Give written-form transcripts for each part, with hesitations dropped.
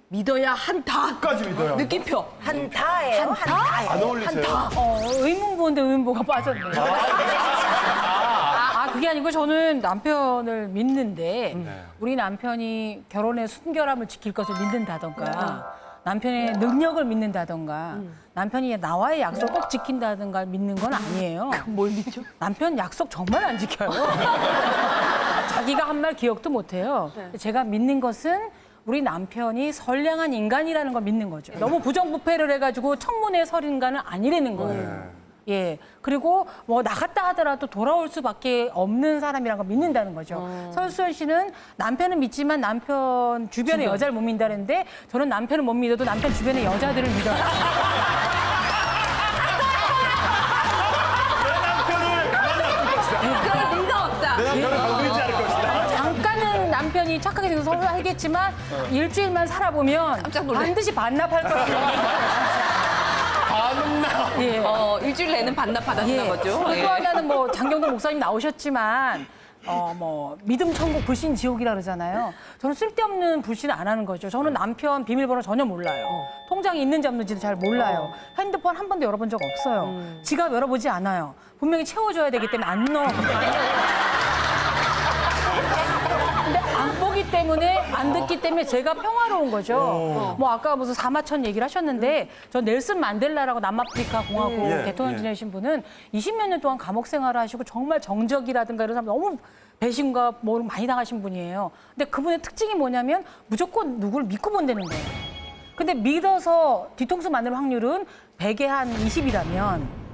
믿어야 한다. 끝까지 믿어요. 느낌표. 한타예요? 한타예요? 안 어울리세요? 의문보인데 의문보가 빠졌네. 그게 아니고 저는 남편을 믿는데 우리 남편이 결혼의 순결함을 지킬 것을 믿는다던가 남편의 능력을 믿는다던가 남편이 나와의 약속을 꼭 지킨다던가 믿는 건 아니에요. 뭘 믿죠? 남편 약속 정말 안 지켜요. 자기가 한 말 기억도 못해요. 제가 믿는 것은 우리 남편이 선량한 인간이라는 걸 믿는 거죠. 너무 부정부패를 해가지고 청문회 설 인간은 아니라는 거예요. 예. 그리고 뭐 나갔다 하더라도 돌아올 수밖에 없는 사람이라는 걸 믿는다는 거죠. 설수연 씨는 남편은 믿지만 남편 주변의 여자를 못 믿는다는데 저는 남편을 못 믿어도 남편 주변의 여자들을 믿어요. 그럴 리가 없다. 내 남편을 갖고 있지 않을 것이다. 잠깐은 남편이 착하게 생겨서 하겠지만 일주일만 살아보면 반드시 반납할 거예요. 반납. 예. 일주일 내는 반납받았나 보죠. 또 하나는 뭐 장경도 목사님 나오셨지만 뭐 믿음 천국 불신 지옥이라 그러잖아요. 저는 쓸데없는 불신을 안 하는 거죠. 저는 남편 비밀번호 전혀 몰라요. 통장이 있는지 없는지도 잘 몰라요. 핸드폰 한 번도 열어본 적 없어요. 지갑 열어보지 않아요. 분명히 채워줘야 되기 때문에 안 넣어. 근데 안 보기 때문에 안 듣기 때문에 제가 평화로운 거죠. 뭐 아까 무슨 사마천 얘기를 하셨는데 저 넬슨 만델라라고 남아프리카 공화국 대통령 지내신 분은 20몇 년 동안 감옥 생활을 하시고 정말 정적이라든가 이런 사람 너무 배신과 뭐 많이 당하신 분이에요. 근데 그분의 특징이 뭐냐면 무조건 누구를 믿고 본다는 거예요. 근데 믿어서 뒤통수 맞는 확률은 100에 한 20이라면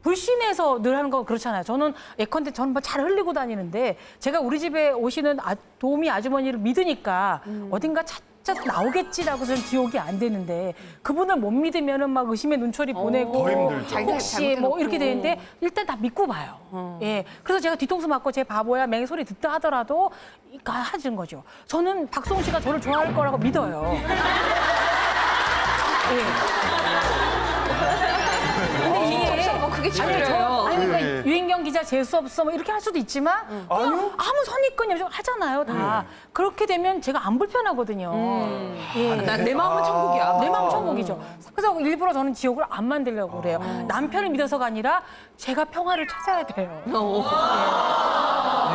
불신해서 늘 하는 거 그렇잖아요. 저는 예컨대 저는 뭐 잘 흘리고 다니는데 제가 우리 집에 오시는 도우미 아주머니를 믿으니까 어딘가 찾아 나오겠지라고 저는 기억이 안 되는데 그분을 못 믿으면은 막 의심의 눈초리 보내고 더 힘들죠. 혹시 뭐 이렇게 되는데 일단 다 믿고 봐요. 예, 그래서 제가 뒤통수 맞고 제 바보야 맹 소리 듣다 하더라도 하는 거죠. 저는 박송 씨가 저를 좋아할 거라고 믿어요. 예. 그게 중요해요. 그러니까 유인경 기자 재수 없어 뭐 이렇게 할 수도 있지만 그냥 아무 선입견이 없이 하잖아요 다. 그렇게 되면 제가 안 불편하거든요. 예. 내 마음은 천국이야. 내 마음 천국이죠. 그래서 일부러 저는 지옥을 안 만들려고 그래요. 남편을 믿어서가 아니라 제가 평화를 찾아야 돼요.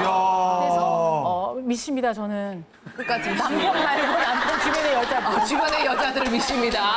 이야. 그래서 믿습니다 저는. 끝까지. 남편 말고 남편 주변의 여자. 주변의 여자들을 믿습니다.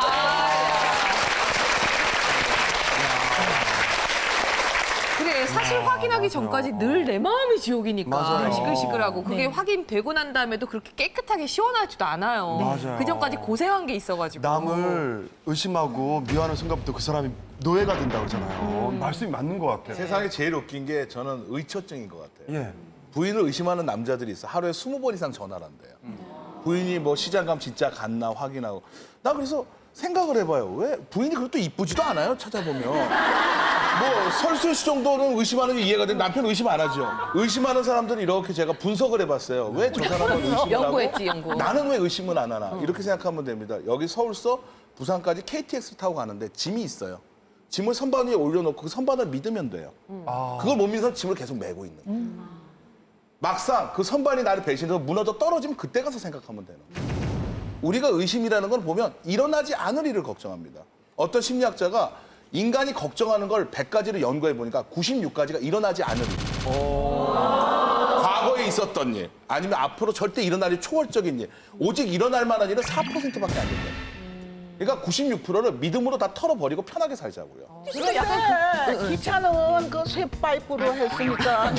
그래 사실 확인하기 전까지 늘 내 마음이 지옥이니까 맞아요. 시끌시끌하고 그게 확인되고 난 다음에도 그렇게 깨끗하게 시원하지도 않아요. 맞아요. 그 전까지 고생한 게 있어가지고. 남을 의심하고 미워하는 순간부터 그 사람이 노예가 된다고 그러잖아요. 말씀이 맞는 것 같아요. 세상에 제일 웃긴 게 저는 의처증인 것 같아요. 예. 부인을 의심하는 남자들이 있어. 하루에 20번 이상 전화를 한대요. 부인이 뭐 시장 가면 진짜 갔나 확인하고. 나 그래서 생각을 해봐요. 왜 부인이 그렇게 이쁘지도 않아요? 찾아보면. 뭐 설수연 씨 정도는 의심하는 게 이해가 되는데 남편 의심 안 하죠. 의심하는 사람들은 이렇게 제가 분석을 해봤어요. 왜 저 사람은 의심을 하고 연구했지, 연구. 나는 왜 의심을 안 하나. 이렇게 생각하면 됩니다. 여기 서울서 부산까지 KTX 타고 가는데 짐이 있어요. 짐을 선반 위에 올려놓고 그 선반을 믿으면 돼요. 그걸 못 믿어서 짐을 계속 메고 있는 거예요. 막상 그 선반이 나를 배신해서 무너져 떨어지면 그때 가서 생각하면 되는 거예요. 우리가 의심이라는 걸 보면 일어나지 않을 일을 걱정합니다. 어떤 심리학자가 인간이 걱정하는 걸 100가지를 연구해 보니까 96가지가 일어나지 않을 일. 과거에 있었던 일, 아니면 앞으로 절대 일어날 일, 초월적인 일. 오직 일어날 만한 일은 4%밖에 안 된다. 그러니까 96%를 믿음으로 다 털어버리고 편하게 살자고요. 지금 약간 귀찮은 그 쇠파이프로 했으니까.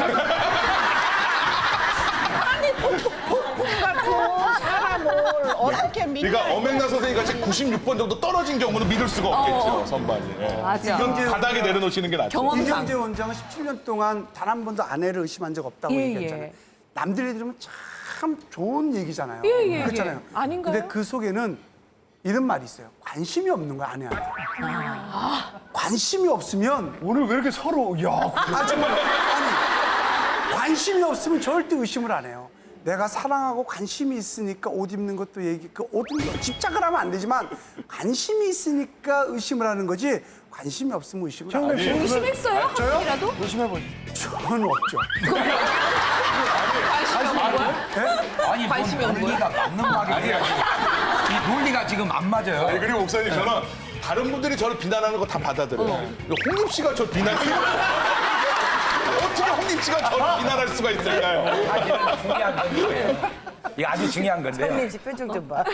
아니, 폭풍 같은 사람을 어떻게 믿냐. 그러니까 엄앵란 선생님 같이 96번 정도 떨어진 경우는 믿을 수가 없겠죠, 선반이. 맞아. 바닥에 내려놓으시는 게 낫죠. 경험상. 이경재 원장은 17년 동안 단 한 번도 아내를 의심한 적 없다고 예, 얘기했잖아요. 예. 남들이 들으면 참 좋은 얘기잖아요. 예. 그렇잖아요. 아닌가요? 근데 그 속에는 이런 말이 있어요. 관심이 없는 거야, 아내한테. 관심이 없으면 오늘 왜 이렇게 서로 야. 정말 아니 관심이 없으면 절대 의심을 안 해요. 내가 사랑하고 관심이 있으니까 옷 입는 것도 옷 입는 거 집착을 하면 안 되지만 관심이 있으니까 의심을 하는 거지 관심이 없으면 의심을 안 해요. 의심했어요? 한 저요? 번이라도? 의심해보죠. 저는 없죠. 관심이 없는 거야? 네? 아니 관심이 없는 논리가 맞는 말이에요. 이 논리가 지금 안 맞아요. 아니, 그리고 목사님 저는 다른 분들이 저를 비난하는 거 다 받아들여요. 홍림 씨가 저 비난해요. 어떻게 홍림 씨가 저를 비난할 수가 있을까요? 사실은 중요한 건데 이게 아주 중요한 건데요. 표정 좀 봐.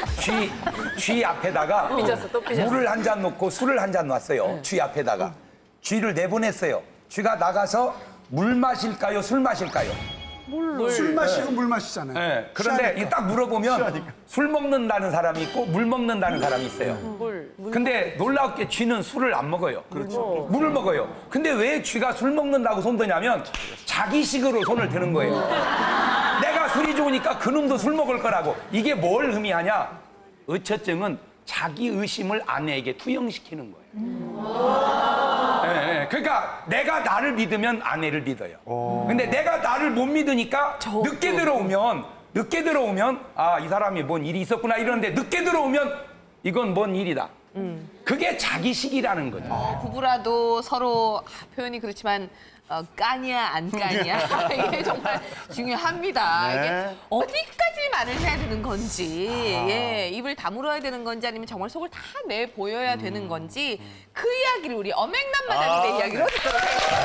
쥐 앞에다가 물을 한 잔 놓고 술을 한 잔 놨어요. 쥐 앞에다가 쥐를 내보냈어요. 쥐가 나가서 물 마실까요? 술 마실까요? 술 마시고 물 마시잖아요. 네. 그런데 이 딱 물어보면 술 먹는다는 사람이 있고 물 먹는다는 사람이 있어요. 근데 놀랍게 쥐는 술을 안 먹어요. 그렇죠. 물을 먹어요. 근데 왜 쥐가 술 먹는다고 손드냐면 자기식으로 손을 드는 거예요. 내가 술이 좋으니까 그놈도 술 먹을 거라고. 이게 뭘 의미하냐? 의처증은 자기 의심을 아내에게 투영시키는 거예요. 예, 예. 그러니까 내가 나를 믿으면 아내를 믿어요. 근데 내가 나를 못 믿으니까 늦게 들어오면 아, 이 사람이 뭔 일이 있었구나 이러는데 늦게 들어오면 이건 뭔 일이다. 그게 자기식이라는 거죠. 부부라도 서로 표현이 그렇지만 까냐 안 까냐 이게 정말 중요합니다. 이게 어디까지 말을 해야 되는 건지, 예, 입을 다물어야 되는 건지 아니면 정말 속을 다 내 보여야 되는 건지 그 이야기를 우리 어맹남마다기대 이야기로 듣도록 하겠습니다.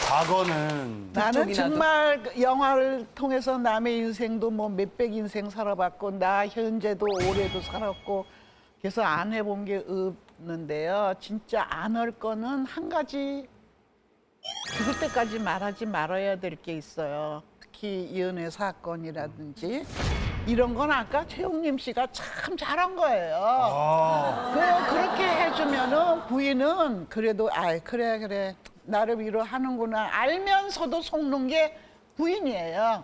과거는 나는 정말 영화를 통해서 남의 인생도 뭐 몇백 인생 살아봤고 나 현재도 올해도 살았고 그래서 안 해본 게 없는데요. 진짜 안 할 거는 한 가지 죽을 때까지 말하지 말아야 될 게 있어요. 특히 연애 사건이라든지 이런 건 아까 최홍림 씨가 참 잘한 거예요. 그렇게 해주면은 부인은 그래도 아이 그래 나를 위로하는구나 알면서도 속는 게 부인이에요.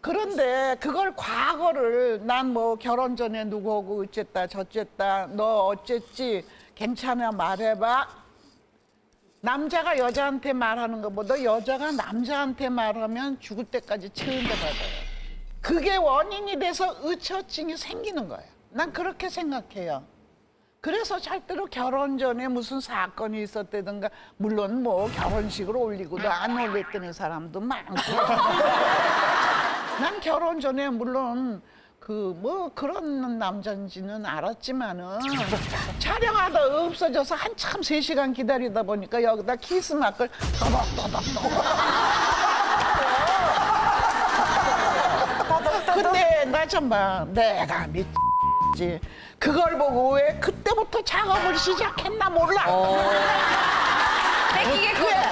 그런데 그걸 과거를 난 뭐 결혼 전에 누구하고 어쨌다 저쨌다 너 어쨌지 괜찮아 말해봐. 남자가 여자한테 말하는 것보다 여자가 남자한테 말하면 죽을 때까지 채운대 받아요. 그게 원인이 돼서 의처증이 생기는 거예요. 난 그렇게 생각해요. 그래서 절대로 결혼 전에 무슨 사건이 있었다든가 물론 뭐 결혼식을 올리고도 안 올렸다는 사람도 많고 난 결혼 전에 물론 그 뭐 그런 남자인지는 알았지만은 촬영하다 없어져서 한참 3시간 기다리다 보니까 여기다 키스마크를 근데 나 정말 내가 미치지 그걸 보고 왜 그때부터 작업을 시작했나 몰라.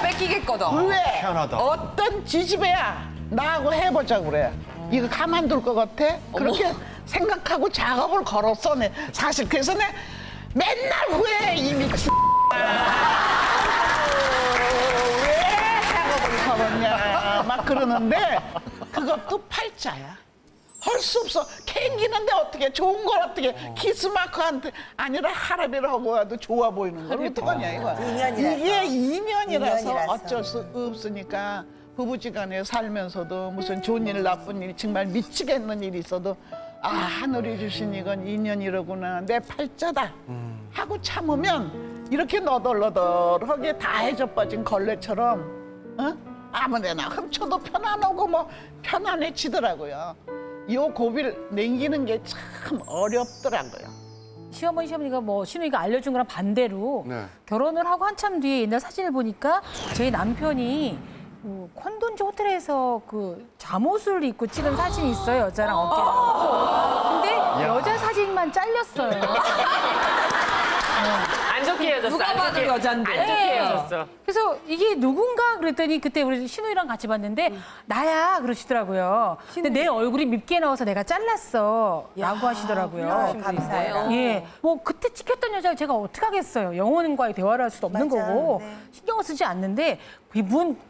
뺏기겠거든. 왜? 희한하다. 어떤 지지배야 나하고 해보자 그래. 이거 가만둘 것 같아? 그렇게 생각하고 작업을 걸었어. 내 사실 그래서 내 맨날 후회 이미 왜 작업을 걸었냐 막 그러는데 그것도 팔자야. 할 수 없어. 캥기는데 어떻게 좋은 걸 어떻게 키스마크한테 아니라 할아비라고 해도 좋아 보이는 걸 어떡하냐 이거. 이게 인연이라서 어쩔 수 없으니까 부부지간에 살면서도 무슨 좋은 일 나쁜 일 정말 미치겠는 일이 있어도 아 하늘이 주신 이건 인연이로구나 내 팔자다 하고 참으면 이렇게 너덜너덜하게 다 해져 빠진 걸레처럼 아무데나 훔쳐도 편안하고 뭐 편안해지더라고요. 요 고비를 넘기는 게 참 어렵더라고요. 시어머니가 뭐 신우이가 알려준 거랑 반대로 네. 결혼을 하고 한참 뒤에 옛날 사진을 보니까 저희 남편이 콘돈지 호텔에서 그 잠옷을 입고 찍은 사진이 있어요. 여자랑 어깨랑. 근데 여자 사진만 잘렸어요. 안 좋게 헤어졌어. 누가 봐도 여잔데. 안 좋게 헤어졌어. 그래서 이게 누군가 그랬더니 그때 우리 신우이랑 같이 봤는데 나야 그러시더라고요. 근데 내 얼굴이 밉게 나와서 내가 잘랐어 라고 하시더라고요. 감사해요. 예, 뭐 그때 찍혔던 여자가 제가 어떻게 하겠어요. 영혼과의 대화를 할 수도 없는 거고 신경을 쓰지 않는데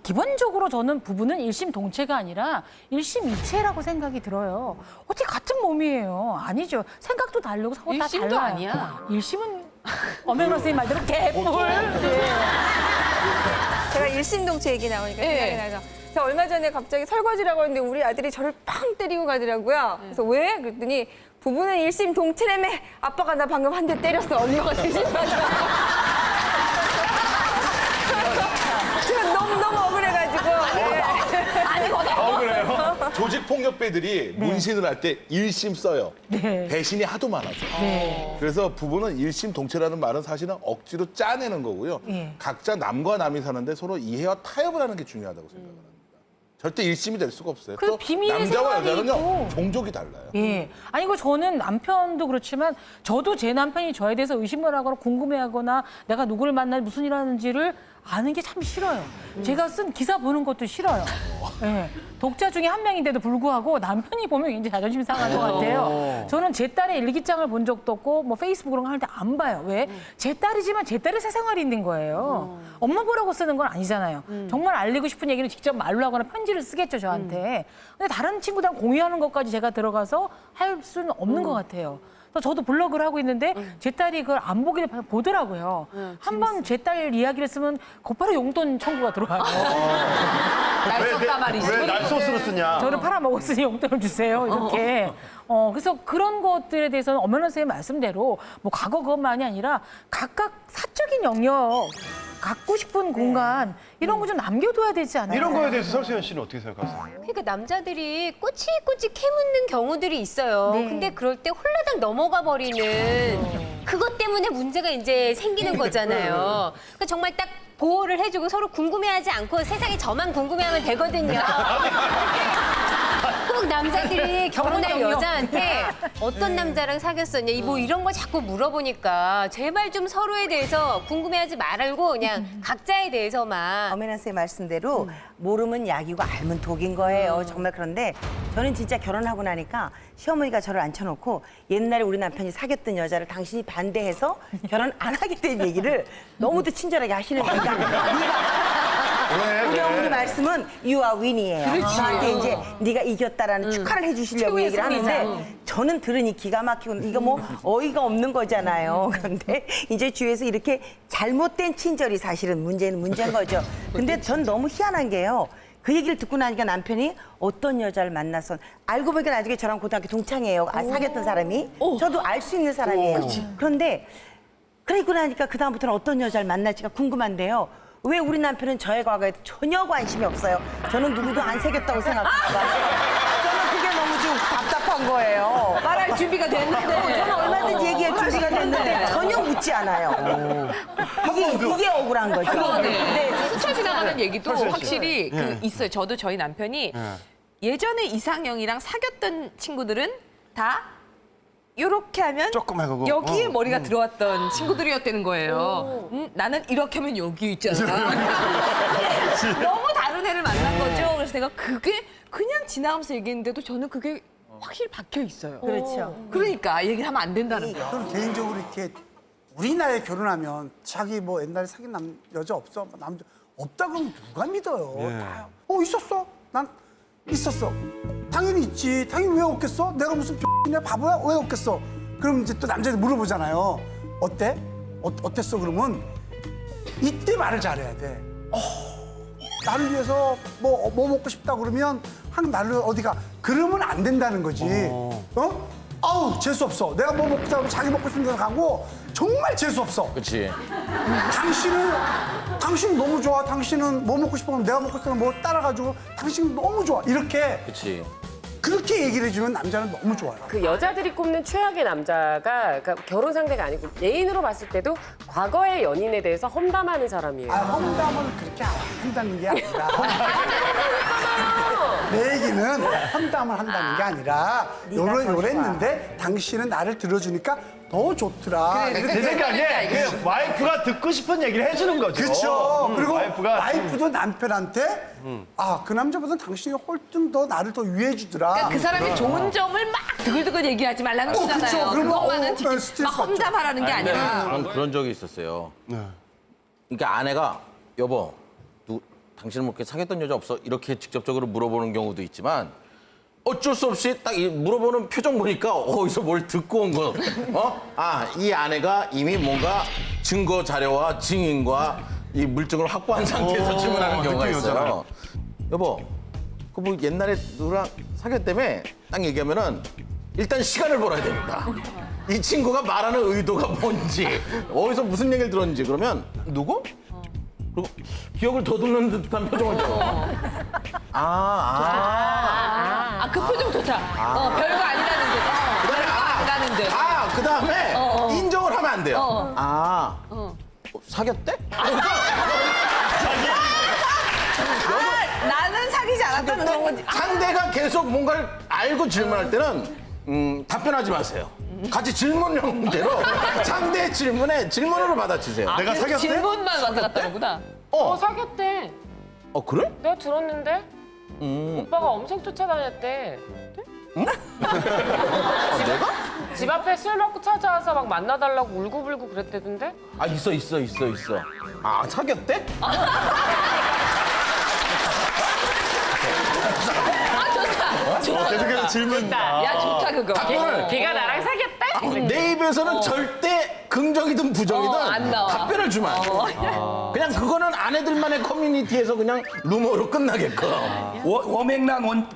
기본적으로 저는 부부는 일심동체가 아니라 일심이체라고 생각이 들어요. 어떻게 같은 몸이에요. 아니죠. 생각도 다르고 사고 다 일심도 달라요. 아니야. 일심은 어맹 선생님 말대로 개뿔. 제가 일심동체 얘기 나오니까 생각이 나서 제가 얼마 전에 갑자기 설거지라고 했는데 우리 아들이 저를 팡 때리고 가더라고요. 그래서 왜? 그랬더니 부부는 일심동체라며 아빠가 나 방금 한 대 때렸어. 엄마가 대신하자. 제가 너무 억울해가지고 조직폭력배들이 문신을 할 때 일심 써요. 네. 배신이 하도 많아서. 그래서 부부는 일심 동체라는 말은 사실은 억지로 짜내는 거고요. 예. 각자 남과 남이 사는데 서로 이해와 타협을 하는 게 중요하다고 생각합니다. 절대 일심이 될 수가 없어요. 그 또 비밀의 남자와 생활이 여자는요 있고. 종족이 달라요. 예. 아니, 그 저는 남편도 그렇지만 저도 제 남편이 저에 대해서 의심을 하거나 궁금해하거나 내가 누구를 만나 무슨 일 하는지를 아는 게 참 싫어요. 제가 쓴 기사 보는 것도 싫어요. 예. 독자 중에 한 명인데도 불구하고 남편이 보면 굉장히 자존심 상할 것 같아요. 저는 제 딸의 일기장을 본 적도 없고 뭐 페이스북 그런 거 할 때 안 봐요. 왜? 제 딸이지만 제 딸의 사생활이 있는 거예요. 엄마 보라고 쓰는 건 아니잖아요. 정말 알리고 싶은 얘기를 직접 말로 하거나 편지를 쓰겠죠, 저한테. 근데 다른 친구들랑 공유하는 것까지 제가 들어가서 할 수는 없는 것 같아요. 그래서 저도 블로그를 하고 있는데 제 딸이 그걸 안 보기를 보더라고요. 한 번 제 딸 이야기를 쓰면 곧바로 용돈 청구가 들어와요. 날 썼다 말이지. 왜 날 소스로 쓰냐? 저를 팔아먹었으니 용돈을 주세요. 이렇게. 그래서 그런 것들에 대해서는 엄연한 선생님 말씀대로 뭐 과거 그것만이 아니라 각각 사적인 영역, 갖고 싶은 공간 이런 거 좀 남겨둬야 되지 않나요? 이런 거에 대해서 설수연 씨는 어떻게 생각하세요? 그러니까 남자들이 꼬치꼬치 캐묻는 경우들이 있어요. 네. 근데 그럴 때 홀라당 넘어가 버리는 그것 때문에 문제가 이제 생기는 거잖아요. 그러니까 정말 딱 보호를 해주고 서로 궁금해하지 않고 세상에 저만 궁금해하면 되거든요. 꼭 남자들이 결혼할 여자한테 어떤 남자랑 사귀었었냐 뭐 이런 거 자꾸 물어보니까 제발 좀 서로에 대해서 궁금해하지 말고 그냥 각자에 대해서만. 엄연아 선생님 말씀대로 모르면 약이고 알면 독인 거예요. 정말 그런데 저는 진짜 결혼하고 나니까 시어머니가 저를 앉혀놓고 옛날에 우리 남편이 사귀었던 여자를 당신이 반대해서 결혼 안 하게 된 얘기를 너무도 친절하게 하시는 거니까 우리 어머니 말씀은 you are win이에요. 저한테 이제 네가 이겼다라는 축하를 해주시려고 얘기를 하는데 저는 들으니 기가 막히고 이거 뭐 어이가 없는 거잖아요. 그런데 이제 주위에서 이렇게 잘못된 친절이 사실은 문제는 문제인 거죠. 근데 전 너무 희한한 게요. 그 얘기를 듣고 나니까 남편이 어떤 여자를 만나서 알고 보니까 나중에 저랑 고등학교 동창이에요. 사귀었던 사람이. 저도 알 수 있는 사람이에요. 그런데 그러고 나니까 그다음부터는 어떤 여자를 만날지가 궁금한데요. 왜 우리 남편은 저의 과거에 전혀 관심이 없어요. 저는 누구도 안 새겼다고 생각합니다. 저는 그게 너무 좀 답답한 거예요. 말할 준비가 됐는데. 저는 얼마든지 얘기할 준비가 됐는데 전혀 묻지 않아요. 이게 억울한 거죠. 그러네. 스쳐 지나가는 얘기도 그렇죠. 확실히 있어요. 저도 저희 남편이 예전에 이상형이랑 사귀었던 친구들은 다 이렇게 하면 조금 하고 여기에 머리가 들어왔던 친구들이었다는 거예요. 나는 이렇게 하면 여기 있잖아. 너무 다른 애를 만난 거죠. 그래서 내가 그게 그냥 지나가면서 얘기했는데도 저는 그게 확실히 박혀 있어요. 그렇죠. 그러니까 얘기를 하면 안 된다는 거야. 저는 개인적으로 이렇게 우리나라에 결혼하면 자기 뭐 옛날에 사귄 여자 없어? 뭐 남자 없다 그러면 누가 믿어요? 다, 있었어? 난 있었어. 당연히 있지. 당연히 왜 없겠어? 내가 무슨 X냐 바보야? 왜 없겠어? 그럼 이제 또 남자들 물어보잖아요. 어때? 어땠어? 그러면 이때 말을 잘해야 돼. 나를 위해서 뭐 먹고 싶다 그러면 나를 어디가 그러면 안 된다는 거지. 아우 재수 없어. 내가 뭐 먹고 싶다고 자기 먹고 싶은 데 가고 정말 재수 없어. 그렇지. 당신은 너무 좋아. 당신은 뭐 먹고 싶으면 내가 먹고 싶으면 뭐 따라가지고 당신은 너무 좋아. 이렇게 그렇지. 그렇게 얘기를 해주면 남자는 너무 좋아요. 그 여자들이 꼽는 최악의 남자가 그러니까 결혼 상대가 아니고 애인으로 봤을 때도 과거의 연인에 대해서 험담하는 사람이에요. 험담은 그렇게 한다는 게 아니라 내 얘기는 험담을 한다는 게 아니라 요랬는데 당신은 나를 들어주니까 더 좋더라. 제 생각에 그 와이프가 듣고 싶은 얘기를 해주는 거죠. 그렇죠. 그리고 와이프가 와이프도 남편한테 그 남자보다 당신이 훨씬 더 나를 더 위해주더라. 그러니까 그 사람이 좋은 점을 막 드글드글 얘기하지 말라는 거잖아요. 그쵸. 그러면 그것만은 스트레스 막 험담하라는 게 아니라. 저는 그런 적이 있었어요. 그러니까 아내가 여보, 당신은 뭐 이렇게 사귀었던 여자 없어? 이렇게 직접적으로 물어보는 경우도 있지만 어쩔 수 없이 딱 물어보는 표정 보니까 어디서 뭘 듣고 온 거. 이 아내가 이미 뭔가 증거 자료와 증인과 이 물증을 확보한 상태에서 질문하는 경우가 있어요. 여보, 그 뭐 옛날에 누구랑 사귀었다며? 딱 얘기하면은 일단 시간을 벌어야 됩니다. 이 친구가 말하는 의도가 뭔지, 어디서 무슨 얘기를 들었는지. 그러면 누구? 그리고 기억을 더듬는 듯한 표정을 줘. 아, 그 표정 좋다. 별거 아니라는 듯. 별거 아니라는 듯. 그 다음에 인정을 하면 안 돼요. 사귀었대? 나는 사귀지 않았다는 건 상대가 계속 뭔가를 알고 질문할 때는 답변하지 마세요. 같이 질문형대로 상대의 질문으로 받아주세요. 내가 사귀었대? 질문만 왔다 갔다 하구나. 사귀었대. 그래? 내가 들었는데 오빠가 엄청 쫓아다녔대. 내가? 집 앞에 술 먹고 찾아와서 막 만나달라고 울고불고 그랬대던데? 있어. 사귀었대? 좋다. 계속해서 질문. 야, 좋다, 그거. 답변을 걔가 나랑 사귀었대? 내 입에서는 절대 긍정이든 부정이든 안 나와. 답변을 주면 안 돼. 그냥 그거는 아내들만의 커뮤니티에서 그냥 루머로 끝나게끔. 워맹란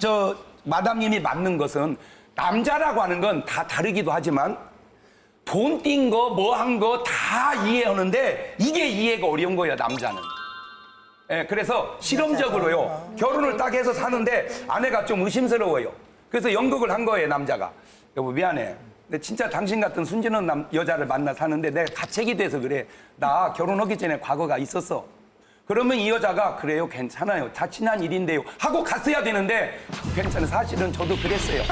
마담님이 맞는 것은 남자라고 하는 건 다 다르기도 하지만 돈 띈 거, 뭐 한 거 다 이해하는데 이게 이해가 어려운 거예요, 남자는. 예, 그래서 실험적으로요. 결혼을 딱 해서 사는데 아내가 좀 의심스러워요. 그래서 연극을 한 거예요, 남자가. 여보, 미안해. 근데 진짜 당신 같은 순진한 여자를 만나 사는데 내가 가책이 돼서 그래. 나 결혼하기 전에 과거가 있었어. 그러면 이 여자가 그래요, 괜찮아요. 다 지난 일인데요. 하고 갔어야 되는데 괜찮아. 사실은 저도 그랬어요.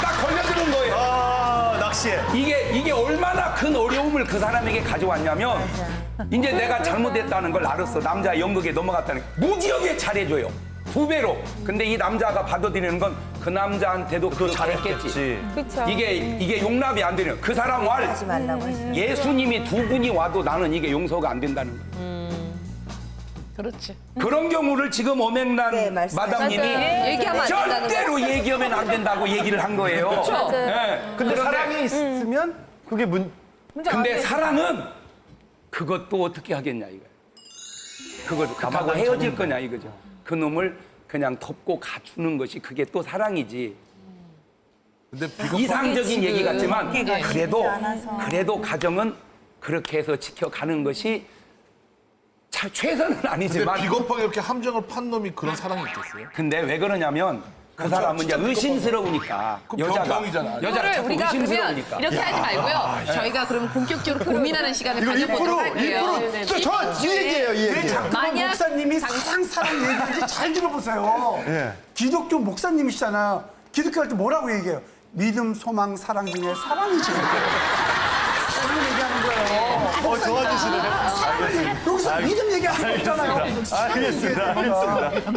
딱 걸려드는 거예요. 낚시에. 이게 얼마나 큰 어려움을 그 사람에게 가져왔냐면 이제 내가 잘못했다는 걸 알았어. 남자 연극에 넘어갔다는 게 무지하게 잘해줘요. 2배로. 근데 이 남자가 받아들이는 건 그 남자한테도 그걸 잘했겠지. 그쵸. 이게 용납이 안 되는 그 사람 말 하지 말라고 했어요. 예수님이 2분이 와도 나는 이게 용서가 안 된다는 거예요. 그렇지. 그런 경우를 지금 어맹란 네, 말씀하셨어요. 마담님이 얘기하면 안 된다는 절대로 얘기하면 안 된다고 얘기를 한 거예요. 그렇죠. 네. 근데 그런데 사랑이 있으면 그게 근데 사랑은 그것도 어떻게 하겠냐 이거예요. 그걸 나하고 헤어질 거냐 이거죠. 그 놈을 그냥 덮고 갖추는 것이 그게 또 사랑이지. 근데 이상적인 얘기 같지만 쉽지 않아서. 그래도 가정은 그렇게 해서 지켜가는 것이 최선은 근데 아니지만 비겁하게 이렇게 함정을 판 놈이 그런 사랑이 있겠어요? 근데 왜 그러냐면 그 사람은 이제 의심스러우니까 그럼 병이잖아. 여자가 이거를 자꾸 우리가 그러면 의심스러우니까. 이렇게 하지 말고요. 저희가 그러면 본격적으로 고민하는 시간을 이거 가져보도록 할게요. 이 얘기예요, 이 왜 얘기. 자꾸만 만약 목사님이 사랑 얘기하는지 잘 들어보세요. 예. 기독교 목사님이시잖아요. 기독교 할 때 뭐라고 얘기해요? 믿음, 소망, 사랑 중에 사랑이 제일 사랑 얘기하는 거예요. 도와주시네. 여기서 믿음 얘기하는 거 없잖아요. 알겠습니다.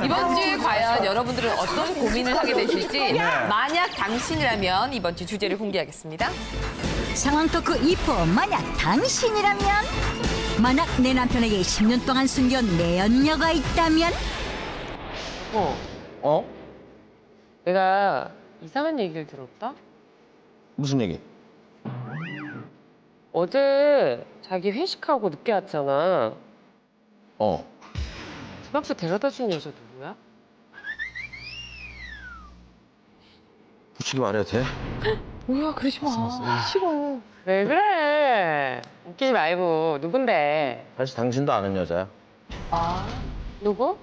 이번 주에 과연 여러분들은 어떤 고민을 하게 되실지 만약 당신이라면 이번 주 주제를 공개하겠습니다. 상황 토크 2포 만약 당신이라면 만약 내 남편에게 10년 동안 숨겨온 내연녀가 있다면 내가 이상한 얘기를 들었다? 무슨 얘기? 어제 자기 회식하고 늦게 왔잖아. 집 앞에 데려다 준 여자 누구야? 솔직히 말해도 돼? 뭐야, 그러지 마. 싫어. 왜 그래? 웃기지 말고. 누군데? 사실 당신도 아는 여자야. 누구?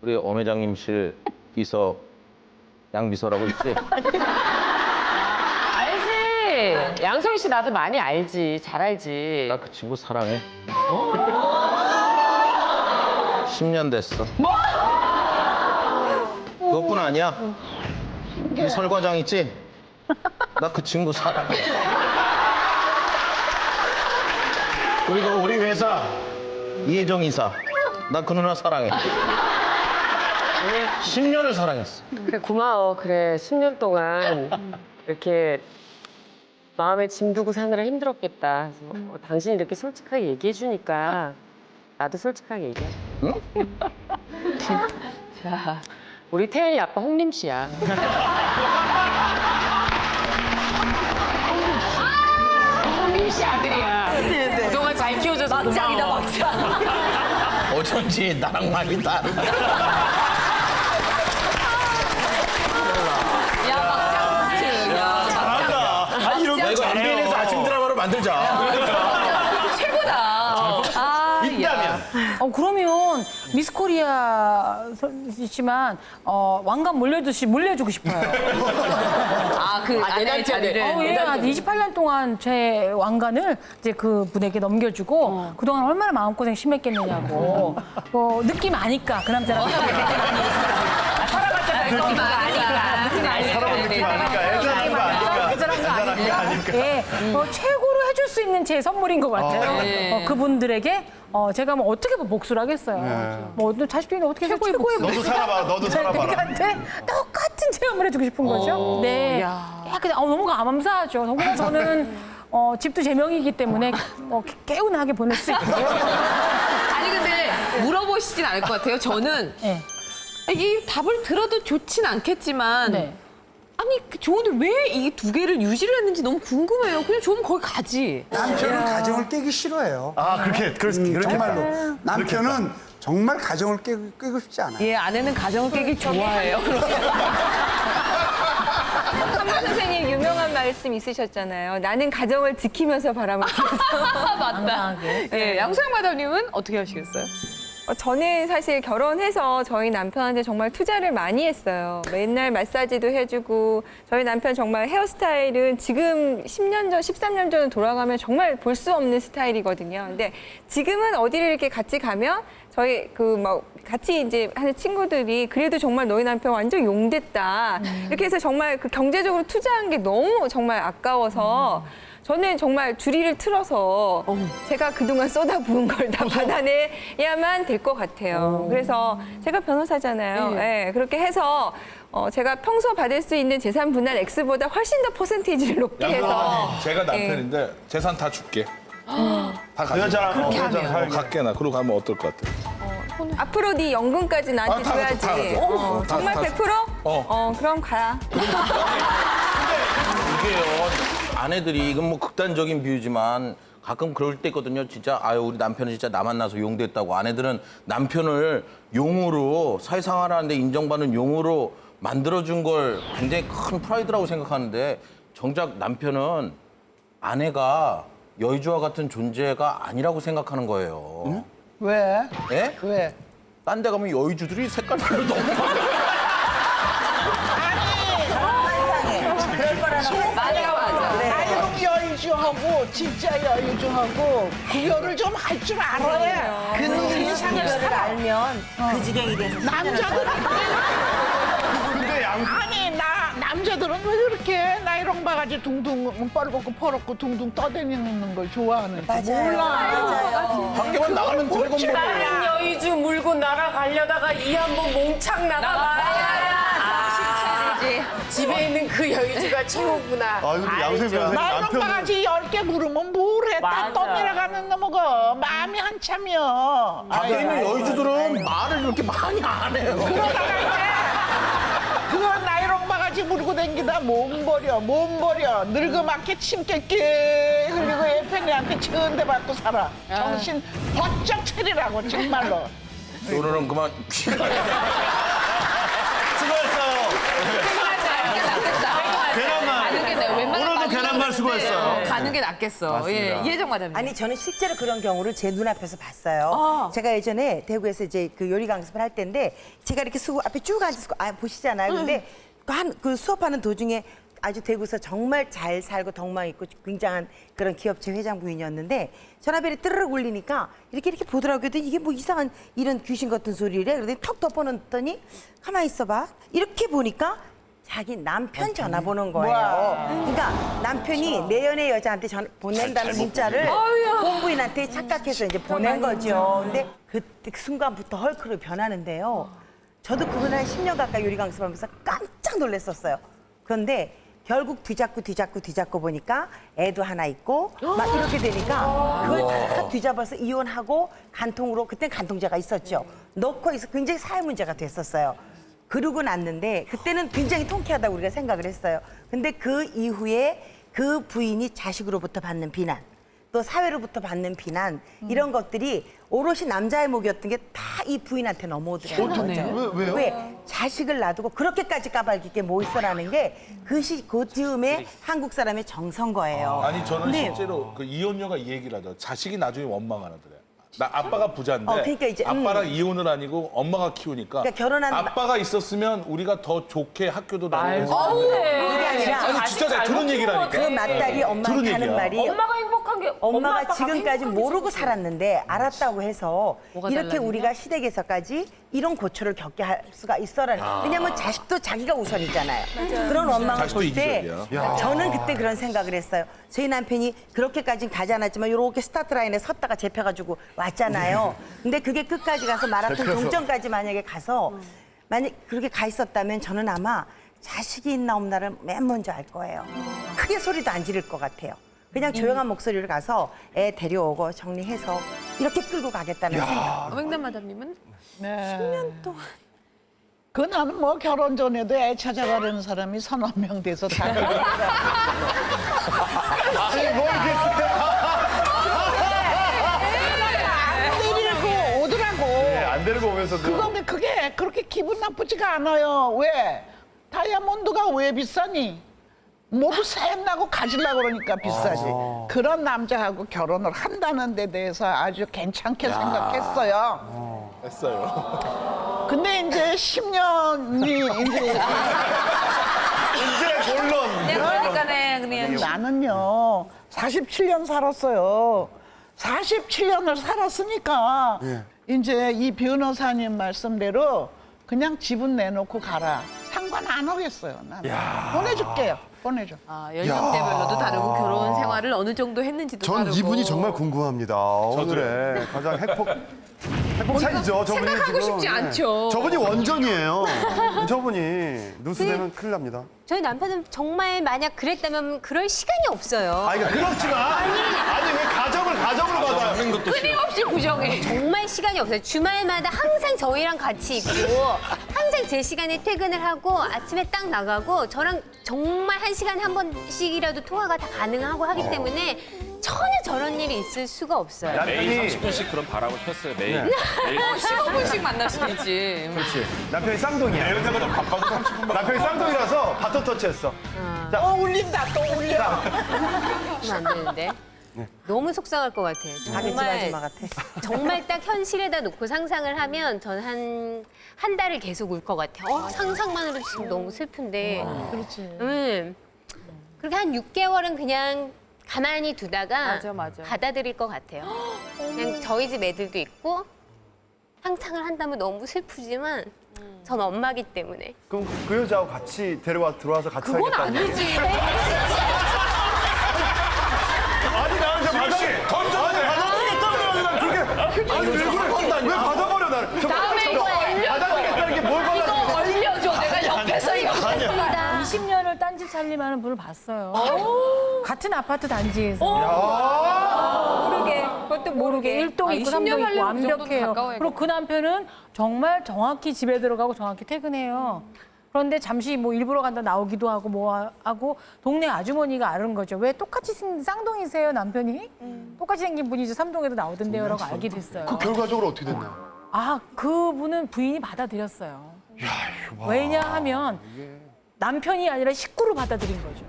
우리 엄 회장님실 비서 양비서라고 있지? 알지. 양성희 씨 나도 많이 알지. 잘 알지. 나 그 친구 사랑해. 10년 됐어. 뭐? 그것뿐 아니야. 이 설과장 있지? 나 그 친구 사랑해. 그리고 우리 회사 이혜정 이사. 나 그 누나 사랑해. 10년을 사랑했어. 그래, 고마워. 그래, 10년 동안 이렇게 마음에 짐 두고 사느라 힘들었겠다. 그래서 당신이 이렇게 솔직하게 얘기해 주니까 나도 솔직하게 얘기해. 응? 자, 우리 태연이 아빠 홍림 씨야. 홍림 씨 아들이야. 그동안 잘 키워줘서 막장이다, 고마워. 막장. 어쩐지 나랑 많이 다르다. 야, 막장 코트. 야, 잘한다. 이런 야, 이거 MBN에서 아침 드라마로 만들자. 최고다. 아, 있다면. 그러면 미스 코리아이지만 왕관 물려주고 싶어요. 그 아내의 자리를. 예, 한 28년 동안 제 왕관을 이제 그 분에게 넘겨주고 그동안 얼마나 마음고생 심했겠느냐고. 느낌 아니까 그 남자랑. 느낌 아니까. 애절한 거 아니까. 예, 최고로 해줄 수 있는 제 선물인 것 같아요. 그분들에게 제가 뭐 어떻게 복수를 하겠어요. 뭐 자식들이 어떻게 해서 최고의 복수. 너도 살아봐, 너도 살아봐라. 그러니까 똑같은 체험을 해주고 싶은 거죠. 네. 약간 너무 감사하죠. 더구나 저는 집도 제 명이기 때문에 개운하게 보낼 수 있고요. 아니 근데 물어보시진 않을 것 같아요. 저는 네. 이 답을 들어도 좋진 않겠지만 네. 아니 좋은데 왜 이 두 개를 유지를 했는지 너무 궁금해요. 그냥 좋으면 거기 가지. 남편은 가정을 깨기 싫어해요. 그렇게 정말로. 남편은 정말 가정을 깨고 싶지 않아요. 예, 아내는 가정을 깨기 좋아해요. 한번 선생님 유명한 말씀 있으셨잖아요. 나는 가정을 지키면서 바람을 피워서. 맞다. 예, 양소영 마담님은 어떻게 하시겠어요? 저는 사실 결혼해서 저희 남편한테 정말 투자를 많이 했어요. 맨날 마사지도 해주고 저희 남편 정말 헤어스타일은 지금 10년 전, 13년 전 돌아가면 정말 볼 수 없는 스타일이거든요. 근데 지금은 어디를 이렇게 같이 가면 저희 같이 이제 하는 친구들이 그래도 정말 너희 남편 완전 용됐다. 이렇게 해서 정말 그 경제적으로 투자한 게 너무 정말 아까워서 저는 정말 주리를 틀어서 제가 그동안 쏟아부은 걸 다 받아내야만 될 것 같아요. 그래서 제가 변호사잖아요. 네, 그렇게 해서 제가 평소 받을 수 있는 재산 분할 X보다 훨씬 더 퍼센테이지를 높게 해서 제가 남편인데 재산 다 줄게. 다 가져. 여자랑 갈게 나. 그러고 가면 어떨 것 같아? 앞으로 네 연금까지 나한테 다 줘야지. 다 정말 다 100%? 그럼 가라. 이게요. 아내들이 이건 뭐 극단적인 비유지만 가끔 그럴 때 있거든요. 진짜 우리 남편은 진짜 나 만나서 용됐다고. 아내들은 남편을 용으로 사회생활하는데 인정받는 용으로 만들어준 걸 굉장히 큰 프라이드라고 생각하는데 정작 남편은 아내가 여의주와 같은 존재가 아니라고 생각하는 거예요. 왜? 예? 왜? 딴 데 가면 여의주들이 색깔별로 너무 많아요. 나이롱 여의주하고 진짜 여의주하고 구별을 좀 할 줄 알아야 그 세상을 구별을 알면 그 지경이 돼서 남자들은 아니 남자들은 왜 그렇게 나이롱 바가지 둥둥 뻘겋고 퍼렇고 둥둥 떠다니는 걸 좋아하는지 몰라. 밖에만 나가면 드래곤볼. 다른 여의주 물고 날아가려다가 이 한번 몽창 나가봐야 집에 있는 그 여의주가 최고구나. 근데 양소영 변호사님 나이롱 남편은 바가지 10개 물으면 뭐래? 딱 떠내려가는 놈거 마음이 한참이여. 밖에 있는 여의주들은 말을 이렇게 많이 안 해요. 그거 나이롱 바가지 물고 댕기다 몸 버려 늙어맞게 침 깨깨 흘리고 애편이한테 천대 받고 살아. 정신 번쩍 차리라고 정말로. 오늘은 그만. 수고했어요. 오늘도 계란말 수고했어요. 가는 게 낫겠어. 예, 이혜정 마담님. 아니 저는 실제로 그런 경우를 제 눈앞에서 봤어요. 제가 예전에 대구에서 이제 그 요리 강습을 할 때인데 제가 이렇게 수고 앞에 쭉 앉아서 보시잖아요. 근데 그 수업하는 도중에 아주 대구에서 정말 잘 살고 덕망 있고 굉장한 그런 기업체 회장 부인이었는데 전화벨이 뜨르륵 울리니까 이렇게 보더라고요. 이게 뭐 이상한 이런 귀신 같은 소리래. 그러더니 턱 덮어놓더니 가만히 있어봐. 이렇게 보니까 자기 남편 전화번호인 거예요. 그러니까 남편이 내연의 여자한테 보낸다는 문자를 본부인한테 착각해서 이제 보낸 거죠. 근데 그때 그 순간부터 헐크로 변하는데요. 저도 그분 한 10년 가까이 요리 강습하면서 깜짝 놀랐었어요. 그런데 결국 뒤잡고 보니까 애도 하나 있고 막 이렇게 되니까 그걸 다 뒤잡아서 이혼하고 간통으로 그땐 간통죄가 있었죠. 넣고 있어 굉장히 사회 문제가 됐었어요. 그러고 났는데 그때는 굉장히 통쾌하다고 우리가 생각을 했어요. 근데 그 이후에 그 부인이 자식으로부터 받는 비난 또 사회로부터 받는 비난 이런 것들이 오롯이 남자의 목이었던 게 다 이 부인한테 넘어오더라고요. 어떡해요? 왜요? 왜? 자식을 놔두고 그렇게까지 까발리게 뭐 있어라는 게 그 즈음에 한국 사람의 정서인 거예요. 아니 저는 근데 실제로 그 이혼녀가 이 얘기를 하죠. 자식이 나중에 원망하더래. 나 아빠가 부자인데 그러니까 이제, 아빠랑 이혼을 아니고 엄마가 키우니까 그러니까 결혼한 아빠가 있었으면 우리가 더 좋게 학교도 다니고 그게 아니라 아니 진짜 내가 들은 얘기라니까. 그 맞다리 엄마한테 들은 하는 얘기야. 말이 엄마가 행복한 게 엄마가 지금까지 모르고 살았는데 알았다고 해서 뭐가 이렇게 달라지냐? 우리가 시댁에서까지 이런 고초를 겪게 할 수가 있어라는. 왜냐면 자식도 자기가 우선이잖아요. 그런 엄마가 자식도 그때 이기적이야. 저는 그때 그런 생각을 했어요. 저희 남편이 그렇게까지는 가지 않았지만 이렇게 스타트 라인에 섰다가 잡혀가지고 왔잖아요. 근데 그게 끝까지 가서 마라톤 동점까지 만약에 가서 만약 그렇게 가 있었다면 저는 아마 자식이 있나 없나를 맨 먼저 알 거예요. 크게 소리도 안 지를 것 같아요. 그냥 조용한 목소리로 가서 애 데려오고 정리해서 이렇게 끌고 가겠다는 생각. 맹남 마담님은? 네. 10년 동안. 그 나는 뭐 결혼 전에도 애 찾아가려는 사람이 서너 명 돼서 다 아니 뭐 이렇게 안 데리고 오더라고. 안 데리고 오면서도. 근데 그게 그렇게 기분 나쁘지가 않아요. 왜? 다이아몬드가 왜 비싸니? 모두 샘나고 가지려고 그러니까 비싸지. 그런 남자하고 결혼을 한다는 데 대해서 아주 괜찮게 생각했어요. 했어요. 근데 이제 10년이 이제 이제 본론. 그러니까네 그냥 나는요 47년 살았어요. 47년을 살았으니까 이제 이 변호사님 말씀대로 그냥 지분 내놓고 가라. 상관 안 하겠어요. 나는 보내줄게요. 보내줘. 아, 연령대별로도 다르고 결혼 생활을 어느 정도 했는지도 전 다르고. 이분이 정말 궁금합니다. 오늘의 가장 핵폭탄이죠. 저분이 생각하고 지금. 싶지 않죠. 저분이 원전이에요. 저분이 누수되면 큰일 납니다. 저희 남편은 정말 만약 그랬다면 그럴 시간이 없어요. 아니 그렇지만 아니 왜 가정으로 받아요? 끊임없이 부정해. 정말 시간이 없어요. 주말마다 항상 저희랑 같이 있고 항상 제 시간에 퇴근을 하고 아침에 딱 나가고 저랑 정말 한 시간에 한 번씩이라도 통화가 다 가능하고 하기 때문에 전혀 저런 일이 있을 수가 없어요. 매일 30분씩 그런 바람을 폈어요. 매일. 매일 15분씩 만날 수 있지. 그렇지. 남편이 쌍둥이야. 매일 때마다 바빠도 30분만. 남편이 쌍둥이라서 바톤 터치했어. 또 울린다. 또 울려. 그러면 안 되는데. 너무 속상할 것 같아요. 가게집 아줌마 같아. 정말 딱 현실에다 놓고 상상을 하면 전 한 달을 계속 울 것 같아요. 상상만으로도 지금 너무 슬픈데. 그렇지. 그렇게 한 6개월은 그냥 가만히 두다가 맞아. 받아들일 것 같아요. 그냥 저희 집 애들도 있고 상상을 한다면 너무 슬프지만 전 엄마기 때문에. 그럼 그 여자하고 같이 들어와서 같이 그건 살겠다는 아니지. 아니 나는 저 왜 받아버려 나를? 다음에 이거 받아보겠다는 게 뭘 이거 받아? 얼려줘. 내가 옆에서 이거 맞습니다. 20년을 딴집 살림하는 분을 봤어요. 같은 아파트 단지에서. 모르게 그것도 모르게. 1동 있고 20년 3동 있고 하려면 그 정도는 완벽해요. 가까워야겠다. 그리고 그 남편은 정말 정확히 집에 들어가고 정확히 퇴근해요. 그런데 잠시 뭐 일부러 간다 나오기도 하고 뭐 하고 동네 아주머니가 아는 거죠. 왜 똑같이 생긴 쌍둥이세요 남편이? 똑같이 생긴 분이 이제 3동에도 나오던데요라고 알게 됐어요. 그 결과적으로 어떻게 됐나요? 아 그분은 부인이 받아들였어요. 왜냐하면 남편이 아니라 식구로 받아들인 거죠.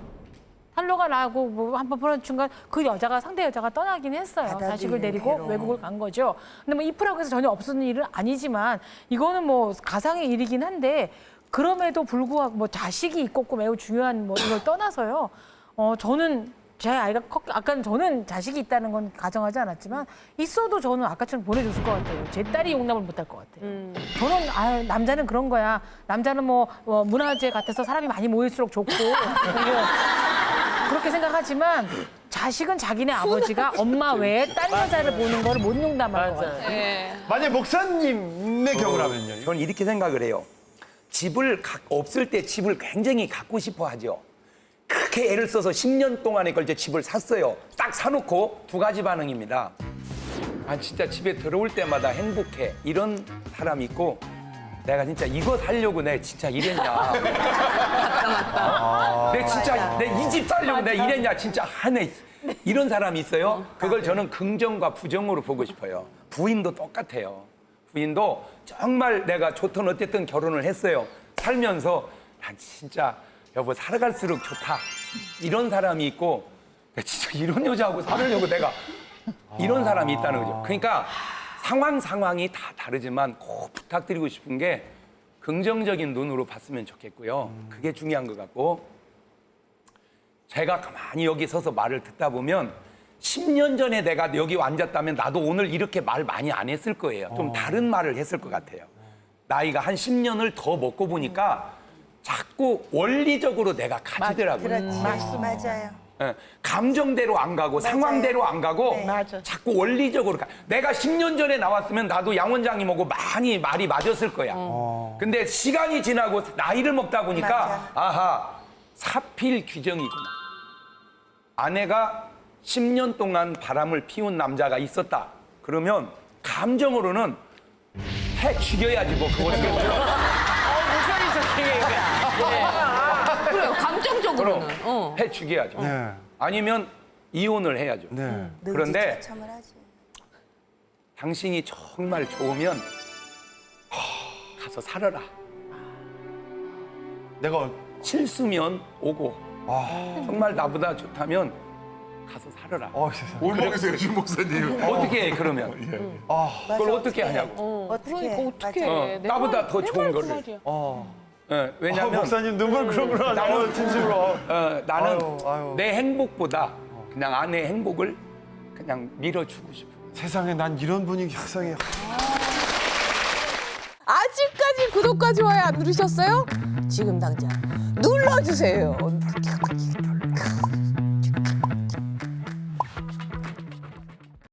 탄로가 나고 뭐 한번 보는 순간 그 여자가 상대 여자가 떠나긴 했어요. 자식을 데리고 괴로움. 외국을 간 거죠. 근데 뭐 이프라고 해서 전혀 없었는 일은 아니지만 이거는 뭐 가상의 일이긴 한데 그럼에도 불구하고 뭐 자식이 있고 없고 매우 중요한 뭐 이걸 떠나서요. 저는 제 아이가 아까는 저는 자식이 있다는 건 가정하지 않았지만 있어도 저는 아까처럼 보내줬을 것 같아요. 제 딸이 용납을 못할 것 같아요. 저는 남자는 그런 거야. 남자는 뭐 문화재 같아서 사람이 많이 모일수록 좋고 그렇게 생각하지만 자식은 자기네 아버지가 엄마 외에 딴 여자를 보는 걸 못 용납할 것 같아요. 예. 만약 목사님의 경우라면요. 저는 이렇게 생각을 해요. 집을 없을 때 집을 굉장히 갖고 싶어 하죠. 크게 애를 써서 10년 동안에 걸쳐 집을 샀어요. 딱 사놓고 두 가지 반응입니다. 아 진짜 집에 들어올 때마다 행복해. 이런 사람이 있고 내가 진짜 이거 살려고 내가 진짜 이랬냐. 맞다. 내 진짜 내 이 집 살려고 내가 이랬냐. 진짜 하네. 이런 사람이 있어요. 그걸 저는 긍정과 부정으로 보고 싶어요. 부인도 똑같아요. 부인도 정말 내가 좋든 어쨌든 결혼을 했어요. 살면서 난 진짜 여보 살아갈수록 좋다. 이런 사람이 있고 내가 진짜 이런 여자하고 살으려고 내가 이런 사람이 있다는 거죠. 그러니까 상황이 다 다르지만 꼭 부탁드리고 싶은 게 긍정적인 눈으로 봤으면 좋겠고요. 그게 중요한 것 같고, 제가 가만히 여기 서서 말을 듣다 보면 10년 전에 내가 여기 앉았다면 나도 오늘 이렇게 말 많이 안 했을 거예요. 좀 다른 말을 했을 것 같아요. 나이가 한 10년을 더 먹고 보니까 자꾸 원리적으로 내가 가지더라고요. 그렇지. 맞아요. 예, 감정대로 안 가고 상황대로 안 가고 맞아. 자꾸 원리적으로 가. 내가 10년 전에 나왔으면 나도 양 원장님하고 많이 말이 맞았을 거야. 근데 시간이 지나고 나이를 먹다 보니까 아하, 사필 규정이구나. 아내가 10년 동안 바람을 피운 남자가 있었다. 그러면 감정으로는 해 죽여야지 뭐 그걸. 목소리 좋게. 그래요. 감정적으로는. 해 죽여야죠. 네. 아니면 이혼을 해야죠. 네. 그런데 당신이 정말 좋으면 가서 살아라. 내가 실수면 오고 정말 나보다 좋다면 가서 살아라. 세상에. 뭘 먹으세요, 신 목사님? 어떻게 해 그러면? 그걸 어떻게 하냐고. 어떻게 나보다 더 좋은 거를. 예, 왜냐하면 목사님 눈물 그러구나. 나는 진심으로. 나는 아유. 내 행복보다 그냥 아내의 행복을 그냥 밀어주고 싶어. 세상에 난 이런 분위기 세상에. 아직까지 구독과 좋아요 안 누르셨어요? 지금 당장 눌러주세요.